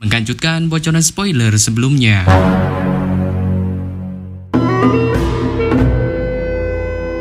Menglanjutkan bocoran spoiler sebelumnya.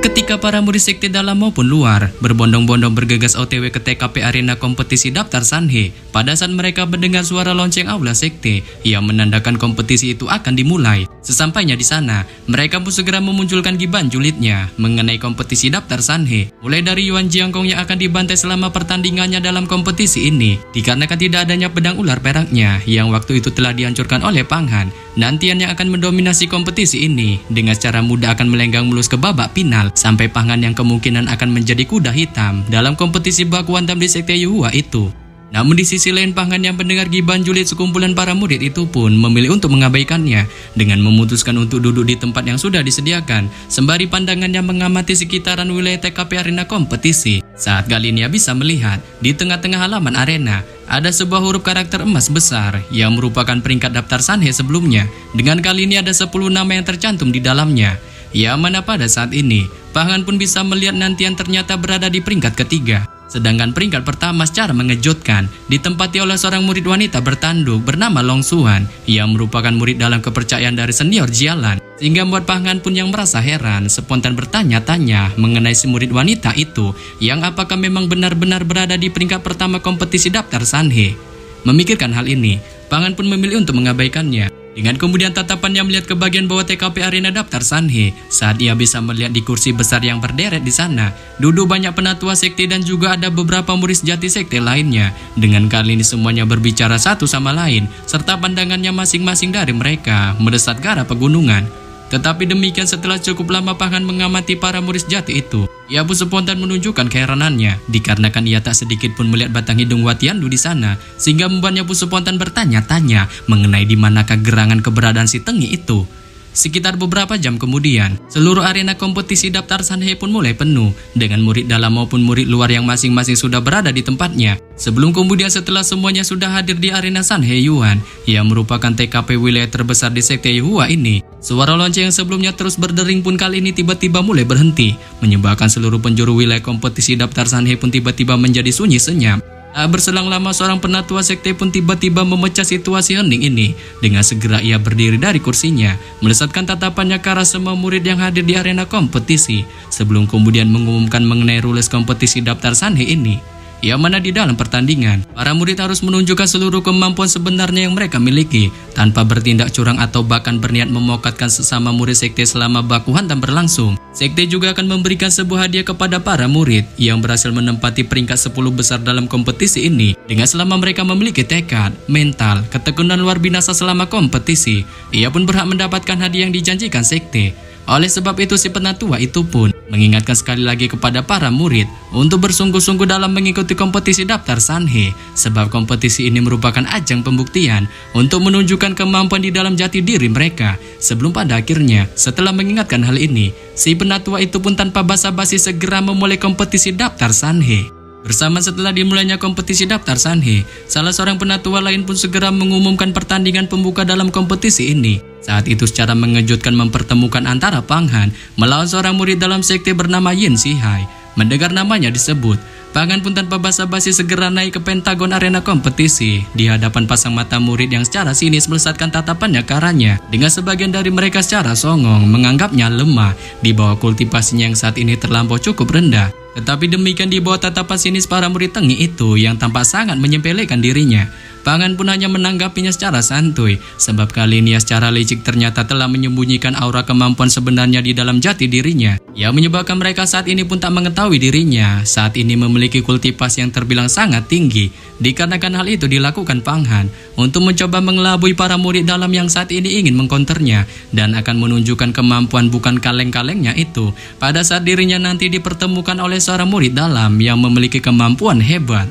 Ketika para murid sekte dalam maupun luar berbondong-bondong bergegas OTW ke TKP arena kompetisi daftar Sanhe, pada saat mereka mendengar suara lonceng aula sekte yang menandakan kompetisi itu akan dimulai. Sesampainya di sana, mereka pun segera memunculkan giban julidnya mengenai kompetisi daftar Sanhe, mulai dari Yuan Jiangkong yang akan dibantai selama pertandingannya dalam kompetisi ini, dikarenakan tidak adanya pedang ular peraknya yang waktu itu telah dihancurkan oleh Pang Han. Nantian yang akan mendominasi kompetisi ini dengan cara mudah akan melenggang mulus ke babak final sampai Pang Han yang kemungkinan akan menjadi kuda hitam dalam kompetisi baku hantam di sekte Yuhua itu. Namun di sisi lain, Pang Han yang mendengar giban julid sekumpulan para murid itu pun memilih untuk mengabaikannya dengan memutuskan untuk duduk di tempat yang sudah disediakan sembari pandangannya mengamati sekitaran wilayah TKP arena kompetisi. Saat Galinia bisa melihat di tengah-tengah halaman arena ada sebuah huruf karakter emas besar yang merupakan peringkat daftar Sanhe sebelumnya. Dengan kali ini ada 10 nama yang tercantum di dalamnya, yang mana pada saat ini Pang Han pun bisa melihat nantian ternyata berada di peringkat ketiga. Sedangkan peringkat pertama secara mengejutkan ditempati oleh seorang murid wanita bertanduk bernama Long Xuan yang merupakan murid dalam kepercayaan dari senior Jialan, sehingga membuat Pang Han pun yang merasa heran spontan bertanya-tanya mengenai si murid wanita itu yang apakah memang benar-benar berada di peringkat pertama kompetisi daftar Sanhe. Memikirkan hal ini, Pang Han pun memilih untuk mengabaikannya. Dengan kemudian tatapannya melihat ke bagian bawah TKP arena daftar Sanhe, saat ia bisa melihat di kursi besar yang berderet di sana duduk banyak penatua sekte dan juga ada beberapa murid sejati sekte lainnya. Dengan kali ini semuanya berbicara satu sama lain serta pandangannya masing-masing dari mereka mendesat ke arah pegunungan. Tetapi demikian, setelah cukup lama Pang Han mengamati para murid sejati itu, ia pun spontan menunjukkan keheranannya dikarenakan ia tak sedikit pun melihat batang hidung Watiandu di sana, sehingga membuatnya pun spontan bertanya-tanya mengenai di manakah gerangan keberadaan si Tengi itu. Sekitar beberapa jam kemudian, seluruh arena kompetisi daftar Sanhe pun mulai penuh dengan murid dalam maupun murid luar yang masing-masing sudah berada di tempatnya. Sebelum kemudian setelah semuanya sudah hadir di arena Sanhe Yuan yang merupakan TKP wilayah terbesar di sekte Yuhua ini, suara lonceng yang sebelumnya terus berdering pun kali ini tiba-tiba mulai berhenti, menyebabkan seluruh penjuru wilayah kompetisi daftar Sanhe pun tiba-tiba menjadi sunyi senyap. Tak berselang lama seorang penatua sekte pun tiba-tiba memecah situasi hening ini. Dengan segera ia berdiri dari kursinya, melesatkan tatapannya ke arah semua murid yang hadir di arena kompetisi, sebelum kemudian mengumumkan mengenai rules kompetisi daftar Sanhe ini, yang mana di dalam pertandingan, para murid harus menunjukkan seluruh kemampuan sebenarnya yang mereka miliki, tanpa bertindak curang atau bahkan berniat memokatkan sesama murid sekte selama baku hantam berlangsung. Sekte juga akan memberikan sebuah hadiah kepada para murid yang berhasil menempati peringkat 10 besar dalam kompetisi ini, dengan selama mereka memiliki tekad, mental, ketekunan luar binasa selama kompetisi, ia pun berhak mendapatkan hadiah yang dijanjikan sekte. Oleh sebab itu si penatua itu pun mengingatkan sekali lagi kepada para murid untuk bersungguh-sungguh dalam mengikuti kompetisi daftar Sanhe, sebab kompetisi ini merupakan ajang pembuktian untuk menunjukkan kemampuan di dalam jati diri mereka. Sebelum pada akhirnya, setelah mengingatkan hal ini, si penatua itu pun tanpa basa-basi segera memulai kompetisi daftar Sanhe. Bersama setelah dimulainya kompetisi daftar Sanhe, salah seorang penatua lain pun segera mengumumkan pertandingan pembuka dalam kompetisi ini. Saat itu secara mengejutkan mempertemukan antara Pang Han melawan seorang murid dalam sekte bernama Yin Sihai. Mendengar namanya disebut, Pang Han pun tanpa basa-basi segera naik ke pentagon arena kompetisi di hadapan pasang mata murid yang secara sinis melesatkan tatapannya ke arahnya, dengan sebagian dari mereka secara songong menganggapnya lemah di bawah kultivasinya yang saat ini terlampau cukup rendah. Tetapi demikian di bawah tatapan sinis para murid Tengi itu yang tampak sangat menyepelekan dirinya, Pang Han pun hanya menanggapinya secara santuy, sebab kali ini secara licik ternyata telah menyembunyikan aura kemampuan sebenarnya di dalam jati dirinya, yang menyebabkan mereka saat ini pun tak mengetahui dirinya saat ini memiliki kultivasi yang terbilang sangat tinggi. Dikarenakan hal itu dilakukan Pang Han untuk mencoba mengelabui para murid dalam yang saat ini ingin mengkonternya dan akan menunjukkan kemampuan bukan kaleng-kalengnya itu pada saat dirinya nanti dipertemukan oleh seorang murid dalam yang memiliki kemampuan hebat.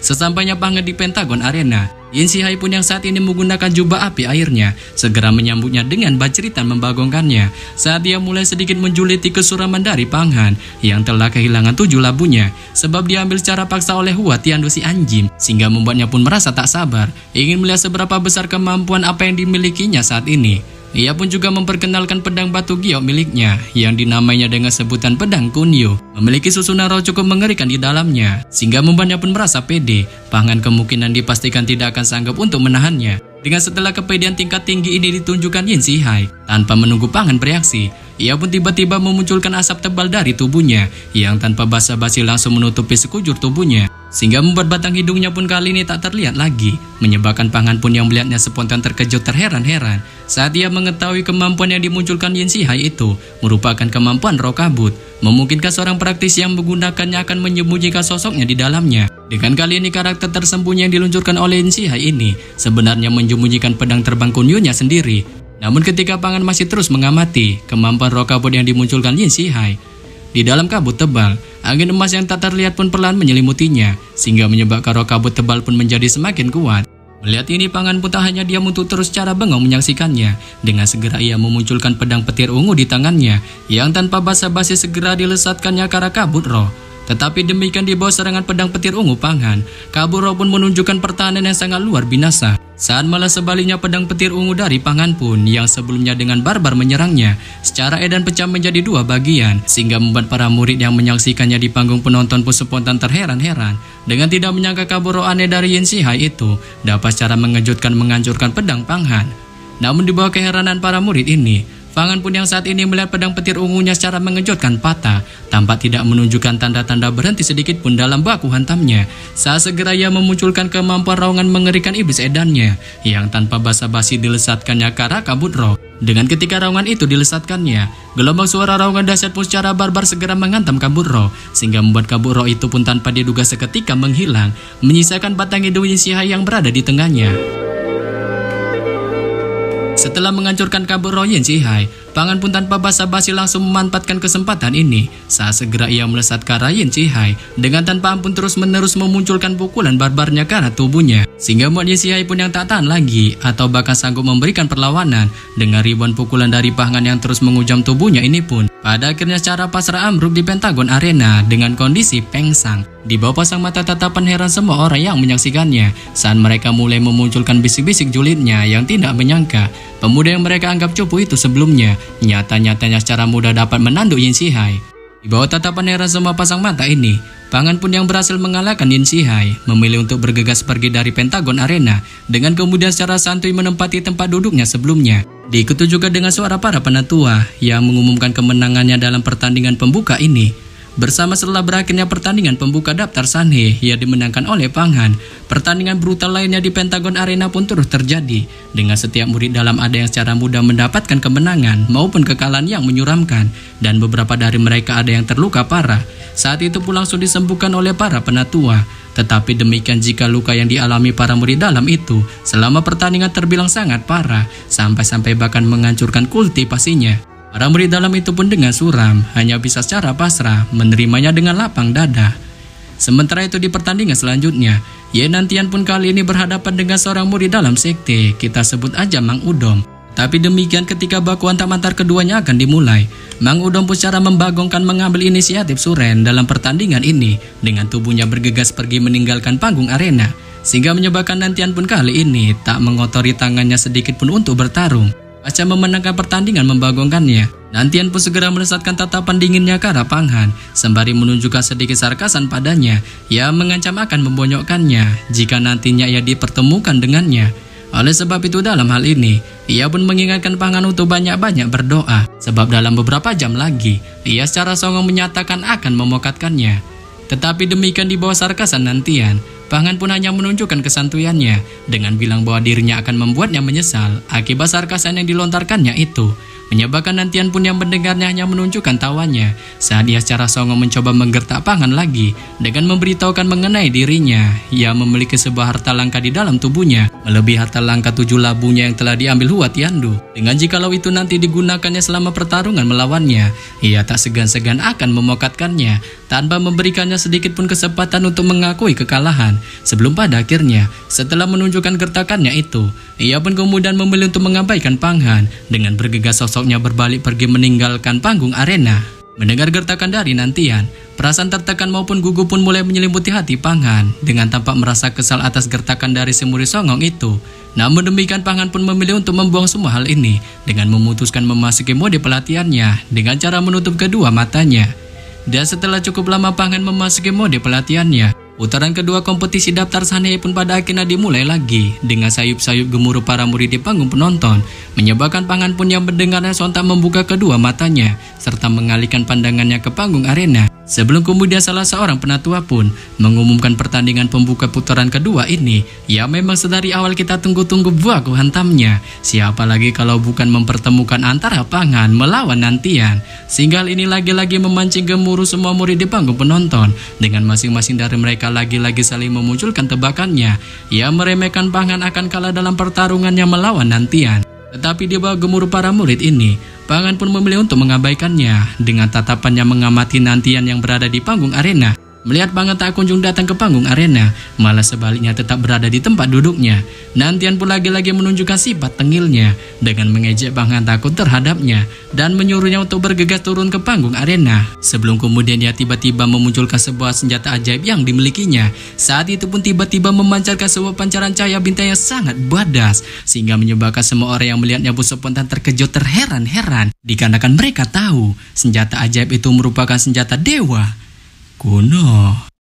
Sesampainya Pang Han di pentagon arena, Yin Sihai pun yang saat ini menggunakan jubah api airnya segera menyambutnya dengan baceritan membagongkannya saat dia mulai sedikit menjuliti kesuraman dari Pang Han yang telah kehilangan 7 labunya sebab diambil secara paksa oleh Hua Tiandu si anjing, sehingga membuatnya pun merasa tak sabar ingin melihat seberapa besar kemampuan apa yang dimilikinya saat ini. Ia pun juga memperkenalkan pedang batu giok miliknya yang dinamainya dengan sebutan pedang Kunyo. Memiliki susunan roh cukup mengerikan di dalamnya, sehingga membuatnya pun merasa pede. Pangan kemungkinan dipastikan tidak akan sanggup untuk menahannya. Dengan setelah kepedean tingkat tinggi ini ditunjukkan Yin Zhihai, tanpa menunggu Pangan bereaksi, ia pun tiba-tiba memunculkan asap tebal dari tubuhnya yang tanpa basa-basi langsung menutupi sekujur tubuhnya, sehingga membuat batang hidungnya pun kali ini tak terlihat lagi. Menyebabkan Pangan pun yang melihatnya spontan terkejut terheran-heran saat ia mengetahui kemampuan yang dimunculkan Yin Zhihai itu merupakan kemampuan roh kabut, memungkinkan seorang praktisi yang menggunakannya akan menyembunyikan sosoknya di dalamnya. Dengan kali ini karakter tersembunyi yang diluncurkan oleh Yin Zhihai ini sebenarnya menyembunyikan pedang terbang Kunyo-nya sendiri. Namun ketika Pangan masih terus mengamati kemampuan roh kabut yang dimunculkan Yin Zhihai, di dalam kabut tebal, angin emas yang tak terlihat pun perlahan menyelimutinya, sehingga menyebabkan roh kabut tebal pun menjadi semakin kuat. Melihat ini, Pangan pun tak hanya diam untuk terus secara bengong menyaksikannya. Dengan segera ia memunculkan pedang petir ungu di tangannya, yang tanpa basa-basi segera dilesatkannya ke arah kabut roh. Tetapi demikian di bawah serangan pedang petir ungu Pangan, kabut roh pun menunjukkan pertahanan yang sangat luar binasa. Saat malah sebaliknya pedang petir ungu dari Pangan pun yang sebelumnya dengan barbar menyerangnya, secara edan pecah menjadi dua bagian, sehingga membuat para murid yang menyaksikannya di panggung penonton pun spontan terheran-heran dengan tidak menyangka kabut roh aneh dari Yin Zhihai itu dapat secara mengejutkan menghancurkan pedang Pangan. Namun di bawah keheranan para murid ini, Pangan pun yang saat ini melihat pedang petir ungunya secara mengejutkan patah, tampak tidak menunjukkan tanda-tanda berhenti sedikit pun dalam baku hantamnya. Saat segera ia memunculkan kemampuan raungan mengerikan iblis edannya, yang tanpa basa-basi dilesatkannya ke arah kabut roh. Dengan ketika raungan itu dilesatkannya, gelombang suara raungan dahsyat pun secara barbar segera menghantam kabut roh, sehingga membuat kabut roh itu pun tanpa diduga seketika menghilang, menyisakan batang hidung Yin Zhihai yang berada di tengahnya. Setelah menghancurkan kabut roh Yin Zhihai, Pangan pun tanpa basa-basi langsung memanfaatkan kesempatan ini. Saat segera ia melesat ke arah Yin Zhihai dengan tanpa ampun terus-menerus memunculkan pukulan barbarnya ke arah tubuhnya, sehingga membuat Yin Zhihai pun yang tak tahan lagi atau bahkan sanggup memberikan perlawanan. Dengan ribuan pukulan dari Pangan yang terus mengujam tubuhnya ini pun pada akhirnya secara pasrah ambruk di Pentagon Arena dengan kondisi pengsang. Di bawah pasang mata tatapan heran semua orang yang menyaksikannya saat mereka mulai memunculkan bisik-bisik julidnya yang tidak menyangka pemuda yang mereka anggap cupu itu sebelumnya nyata-nyatanya secara mudah dapat menanduk Yin Zhihai. Di bawah tatapan heran semua pasang mata ini, Pangan pun yang berhasil mengalahkan Yin Zhihai memilih untuk bergegas pergi dari Pentagon Arena dengan kemudian secara santuy menempati tempat duduknya sebelumnya. Diikuti juga dengan suara para penatua yang mengumumkan kemenangannya dalam pertandingan pembuka ini. Bersama setelah berakhirnya pertandingan pembuka daftar Sanhe yang dimenangkan oleh Pangan, pertandingan brutal lainnya di Pentagon Arena pun terus terjadi, dengan setiap murid dalam ada yang secara mudah mendapatkan kemenangan maupun kekalahan yang menyuramkan, dan beberapa dari mereka ada yang terluka parah. Saat itu pun langsung disembuhkan oleh para penatua. Tetapi demikian jika luka yang dialami para murid dalam itu selama pertandingan terbilang sangat parah, sampai-sampai bahkan menghancurkan kultivasinya. Para murid dalam itu pun dengan suram hanya bisa secara pasrah menerimanya dengan lapang dada. Sementara itu di pertandingan selanjutnya, Yenantian pun kali ini berhadapan dengan seorang murid dalam sekte, kita sebut aja Mang Udom. Tapi demikian ketika baku antar-antar keduanya akan dimulai, Mang Udom pun secara membagongkan mengambil inisiatif suren dalam pertandingan ini dengan tubuhnya bergegas pergi meninggalkan panggung arena, sehingga menyebabkan Nantian pun kali ini tak mengotori tangannya sedikit pun untuk bertarung. Pasca memenangkan pertandingan membagongkannya, Nantian pun segera melesatkan tatapan dinginnya ke arah Pangan, sembari menunjukkan sedikit sarkasan padanya yang mengancam akan membonyokkannya jika nantinya ia dipertemukan dengannya. Oleh sebab itu dalam hal ini, ia pun mengingatkan Pangan untuk banyak-banyak berdoa, sebab dalam beberapa jam lagi, ia secara songong menyatakan akan memokatkannya. Tetapi demikian di bawah sarkasan Nantian, Pangan pun hanya menunjukkan kesantuyannya dengan bilang bahwa dirinya akan membuatnya menyesal akibat sarkasan yang dilontarkannya itu. Menyebabkan Nantian pun yang mendengarnya hanya menunjukkan tawanya saat ia secara songong mencoba menggertak Pangan lagi dengan memberitahukan mengenai dirinya yang memiliki sebuah harta langka di dalam tubuhnya, melebihi harta langka 7 labunya yang telah diambil Huat Yandu. Dengan jikalau itu nanti digunakannya selama pertarungan melawannya, ia tak segan-segan akan memokatkannya tanpa memberikannya sedikit pun kesempatan untuk mengakui kekalahan. Sebelum pada akhirnya, setelah menunjukkan gertakannya itu, ia pun kemudian memilih untuk mengabaikan Pangan dengan bergegas sosoknya berbalik pergi meninggalkan panggung arena. Mendengar gertakan dari Nantian, perasaan tertekan maupun gugup pun mulai menyelimuti hati Pangan. Dengan tampak merasa kesal atas gertakan dari si murid songong itu. Namun demikian Pangan pun memilih untuk membuang semua hal ini dengan memutuskan memasuki mode pelatihannya dengan cara menutup kedua matanya. Dan setelah cukup lama Pangan memasuki mode pelatihannya, putaran kedua kompetisi daftar Sanhei pun pada akhirnya dimulai lagi dengan sayup-sayup gemuruh para murid di panggung penonton, menyebabkan Pangan pun yang mendengarnya sontak membuka kedua matanya serta mengalihkan pandangannya ke panggung arena. Sebelum kemudian salah seorang penatua pun mengumumkan pertandingan pembuka putaran kedua ini. Ya memang sedari awal kita tunggu-tunggu buahku hantamnya. Siapa lagi kalau bukan mempertemukan antara Pangan melawan Nantian. Sehingga hal ini lagi-lagi memancing gemuruh semua murid di panggung penonton. Dengan masing-masing dari mereka lagi-lagi saling memunculkan tebakannya. Ia meremehkan Pangan akan kalah dalam pertarungannya melawan Nantian. Tetapi di bawah gemuruh para murid ini, Pangan pun memilih untuk mengabaikannya dengan tatapannya mengamati Nantian yang berada di panggung arena. Melihat Pangan tak kunjung datang ke panggung arena, malah sebaliknya tetap berada di tempat duduknya. Nantian pun lagi-lagi menunjukkan sifat tengilnya dengan mengejek Pangan takut terhadapnya dan menyuruhnya untuk bergegas turun ke panggung arena. Sebelum kemudian dia tiba-tiba memunculkan sebuah senjata ajaib yang dimilikinya. Saat itu pun tiba-tiba memancarkan sebuah pancaran cahaya bintang yang sangat badas sehingga menyebabkan semua orang yang melihatnya pun spontan terkejut terheran-heran dikarenakan mereka tahu senjata ajaib itu merupakan senjata dewa kuno.